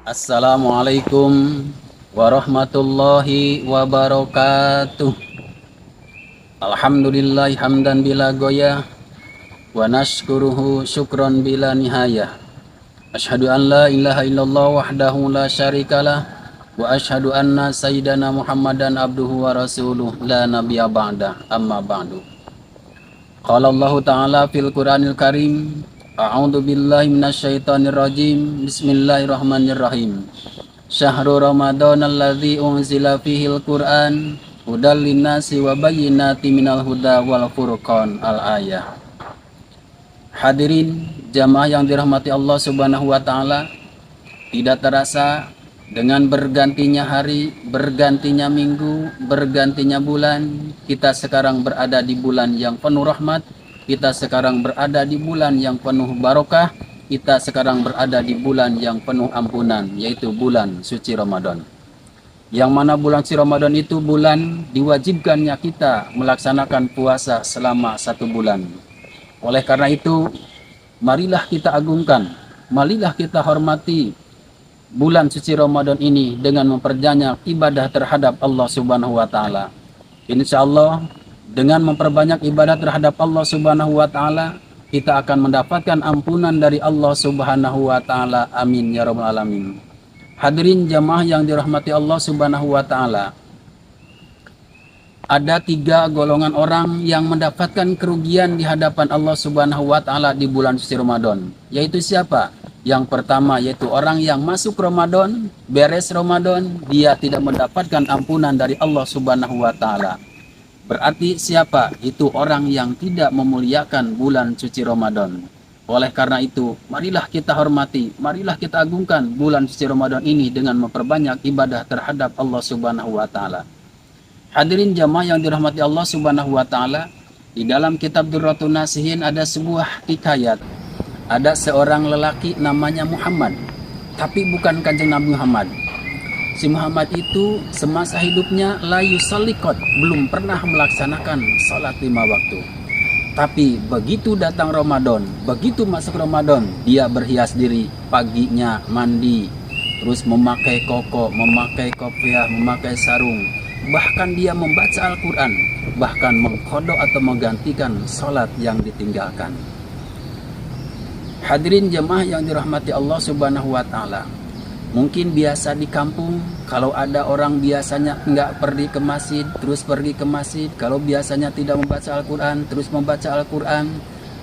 Assalamualaikum warahmatullahi wabarakatuh. Alhamdulillah hamdan bila goyah wa nashkuruhu syukran bila nihayah. Asyhadu an la ilaha illallah wahdahu la syarikalah wa asyhadu anna sayyidana Muhammadan abduhu wa rasuluh la nabiyya ba'da, amma ba'du. Qala Allah ta'ala fil Qur'anil Karim, a'udzu billahi minasyaitonir rajim. Bismillahirrahmanirrahim. Syahrul Ramadan alladzi unzila fihil Qur'an hudal linnasi wa bayyinatin minal huda wal furqan. Al-ayah. Hadirin jamaah yang dirahmati Allah Subhanahu wa taala, tidak terasa dengan bergantinya hari, bergantinya minggu, bergantinya bulan, kita sekarang berada di bulan yang penuh rahmat, kita sekarang berada di bulan yang penuh barokah, kita sekarang berada di bulan yang penuh ampunan, yaitu bulan suci Ramadan. Yang mana bulan suci Ramadan itu bulan diwajibkannya kita melaksanakan puasa selama 1 bulan. Oleh karena itu, marilah kita agungkan, marilah kita hormati bulan suci Ramadan ini dengan memperbanyak ibadah terhadap Allah Subhanahu wa taala. Insyaallah dengan memperbanyak ibadah terhadap Allah Subhanahu wa taala, kita akan mendapatkan ampunan dari Allah Subhanahu wa taala. Amin ya rabbal alamin. Hadirin jamaah yang dirahmati Allah Subhanahu wa taala, ada 3 golongan orang yang mendapatkan kerugian di hadapan Allah Subhanahu wa taala di bulan suci Ramadan. Yaitu siapa? Yang pertama yaitu orang yang masuk Ramadan, beres Ramadan, dia tidak mendapatkan ampunan dari Allah Subhanahu wa taala. Berarti siapa? Itu orang yang tidak memuliakan bulan suci Ramadan. Oleh karena itu, marilah kita hormati, marilah kita agungkan bulan suci Ramadan ini dengan memperbanyak ibadah terhadap Allah Subhanahu wa taala. Hadirin jamaah yang dirahmati Allah Subhanahu wa taala, di dalam kitab Durratun Nasihin ada sebuah hikayat. Ada seorang lelaki namanya Muhammad, tapi bukan Kanjeng Nabi Muhammad. Si Muhammad itu semasa hidupnya la yusallikot, belum pernah melaksanakan salat 5 waktu. Tapi begitu datang Ramadan, begitu masuk Ramadan, dia berhias diri, paginya mandi, terus memakai koko, memakai kopiah, memakai sarung. Bahkan dia membaca Al-Quran, bahkan mengkodok atau menggantikan salat yang ditinggalkan. Hadirin jemaah yang dirahmati Allah Subhanahu wa taala, mungkin biasa di kampung kalau ada orang biasanya enggak pergi ke masjid, terus pergi ke masjid. Kalau biasanya tidak membaca Al-Quran, terus membaca Al-Quran.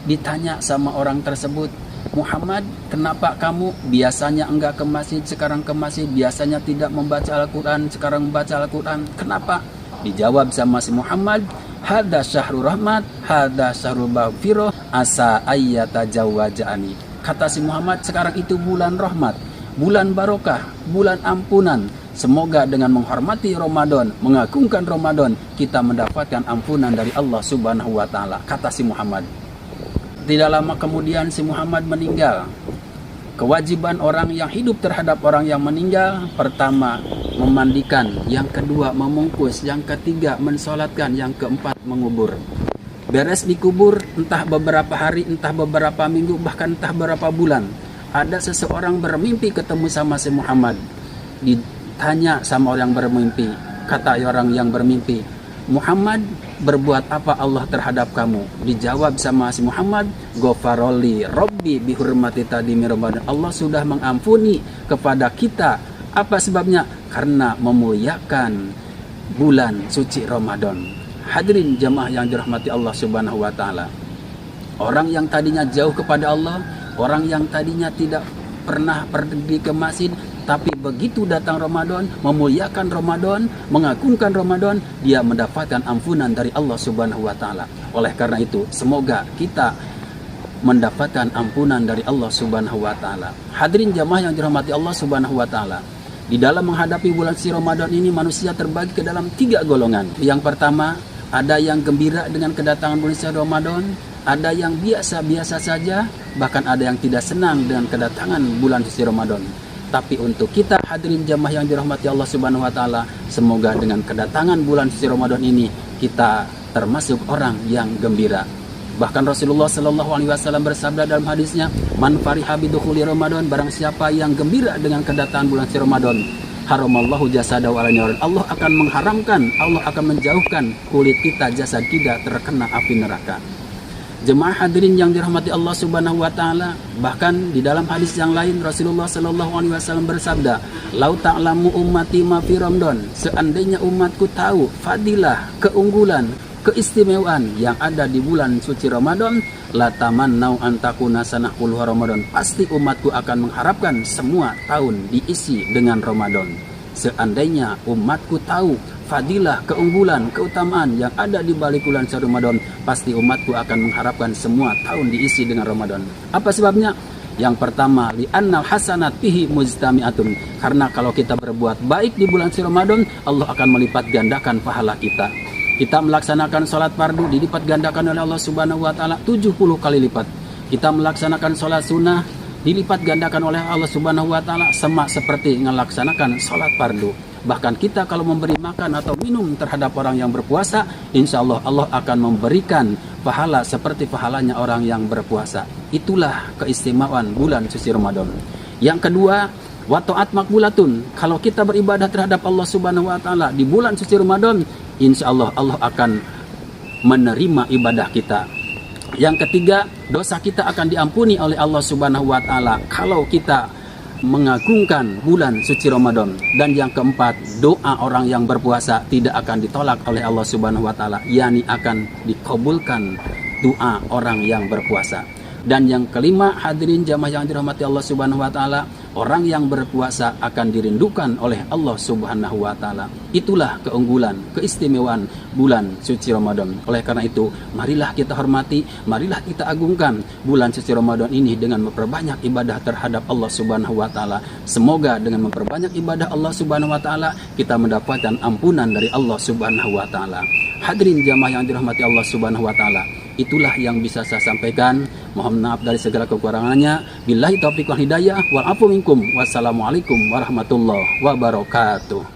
Ditanya sama orang tersebut, Muhammad, kenapa kamu biasanya enggak ke masjid, sekarang ke masjid? Biasanya tidak membaca Al-Quran, sekarang membaca Al-Quran. Kenapa? Dijawab sama si Muhammad, hada syahrul rahmat, hada syahrul maghfirah, asa ayyata jawajani. Kata si Muhammad, sekarang itu bulan rahmat, bulan barokah, bulan ampunan. Semoga dengan menghormati Ramadan, mengagungkan Ramadan, kita mendapatkan ampunan dari Allah Subhanahu wa taala, kata si Muhammad. Tidak lama kemudian si Muhammad meninggal. Kewajiban orang yang hidup terhadap orang yang meninggal, pertama memandikan, yang kedua memungkus, yang ketiga mensolatkan, yang keempat mengubur. Beres dikubur, entah beberapa hari, entah beberapa minggu, bahkan entah beberapa bulan, ada seseorang bermimpi ketemu sama si Muhammad. Ditanya sama orang bermimpi, kata orang yang bermimpi, Muhammad, berbuat apa Allah terhadap kamu? Dijawab sama si Muhammad, Ghafaroli Robbi bihurmati tadimi Ramadan. Allah sudah mengampuni kepada kita. Apa sebabnya? Karena memuliakan bulan suci Ramadan. Hadirin jamaah yang dirahmati Allah Subhanahu wa taala, orang yang tadinya jauh kepada Allah, orang yang tadinya tidak pernah pergi ke masjid, tapi begitu datang Ramadan, memuliakan Ramadan, mengagungkan Ramadan, dia mendapatkan ampunan dari Allah Subhanahu wa taala. Oleh karena itu, semoga kita mendapatkan ampunan dari Allah Subhanahu wa taala. Hadirin jamaah yang dirahmati Allah Subhanahu wa taala, di dalam menghadapi bulan suci Ramadan ini manusia terbagi ke dalam 3 golongan. Yang pertama, ada yang gembira dengan kedatangan bulan suci Ramadan, ada yang biasa-biasa saja, bahkan ada yang tidak senang dengan kedatangan bulan suci Ramadan. Tapi untuk kita hadirin jamaah yang dirahmati Allah Subhanahu wa taala, semoga dengan kedatangan bulan suci Ramadan ini kita termasuk orang yang gembira. Bahkan Rasulullah Shallallahu Alaihi Wasallam bersabda dalam hadisnya, "Man fariha bidukhuli Ramadan, barang siapa yang gembira dengan kedatangan bulan suci Ramadan, haramallahu jasadahu ala nar." Allah akan mengharamkan, Allah akan menjauhkan kulit kita, jasad kita terkena api neraka. Jemaah hadirin yang dirahmati Allah Subhanahu wa taala, bahkan di dalam hadis yang lain Rasulullah Shallallahu Alaihi Wasallam bersabda, "Lau ta'lamu ummati ma fi Ramadan." Seandainya umatku tahu fadilah, keunggulan, keistimewaan yang ada di bulan suci Ramadan, la tamannau an takuna sanahul Ramadan. Pasti umatku akan mengharapkan semua tahun diisi dengan Ramadan. Seandainya umatku tahu fadilah, keunggulan, keutamaan yang ada di balik bulan suci Ramadan, pasti umatku akan mengharapkan semua tahun diisi dengan Ramadan. Apa sebabnya? Yang pertama, li'annal hasanat fihi mujtami'atun. Karena kalau kita berbuat baik di bulan suci Ramadan, Allah akan melipat gandakan pahala kita. Kita melaksanakan sholat fardu dilipat gandakan oleh Allah Subhanahu wa taala 70 kali lipat. Kita melaksanakan sholat sunnah dilipat gandakan oleh Allah Subhanahu wa taala sama seperti melaksanakan sholat fardu. Bahkan kita kalau memberi makan atau minum terhadap orang yang berpuasa, insya Allah Allah akan memberikan pahala seperti pahalanya orang yang berpuasa. Itulah keistimewaan bulan suci Ramadan. Yang kedua, wa ta'at makbulatun. Kalau kita beribadah terhadap Allah Subhanahu wa taala di bulan suci Ramadan, insya Allah Allah akan menerima ibadah kita. Yang ketiga, dosa kita akan diampuni oleh Allah Subhanahu wa taala kalau kita mengagungkan bulan suci Ramadan. Dan yang keempat, doa orang yang berpuasa tidak akan ditolak oleh Allah Subhanahu wa taala, yakni akan dikabulkan doa orang yang berpuasa. Dan yang kelima, hadirin jamaah yang dirahmati Allah Subhanahu wa taala, orang yang berpuasa akan dirindukan oleh Allah Subhanahu wa taala. Itulah keunggulan, keistimewaan bulan suci Ramadan. Oleh karena itu, marilah kita hormati, marilah kita agungkan bulan suci Ramadan ini dengan memperbanyak ibadah terhadap Allah Subhanahu wa taala. Semoga dengan memperbanyak ibadah Allah Subhanahu wa taala, kita mendapatkan ampunan dari Allah Subhanahu wa taala. Hadirin jamaah yang dirahmati Allah Subhanahu wa taala, itulah yang bisa saya sampaikan. Mohon maaf dari segala kekurangannya. Billahi taufiq wal hidayah wal afu minkum. Wassalamualaikum warahmatullahi wabarakatuh.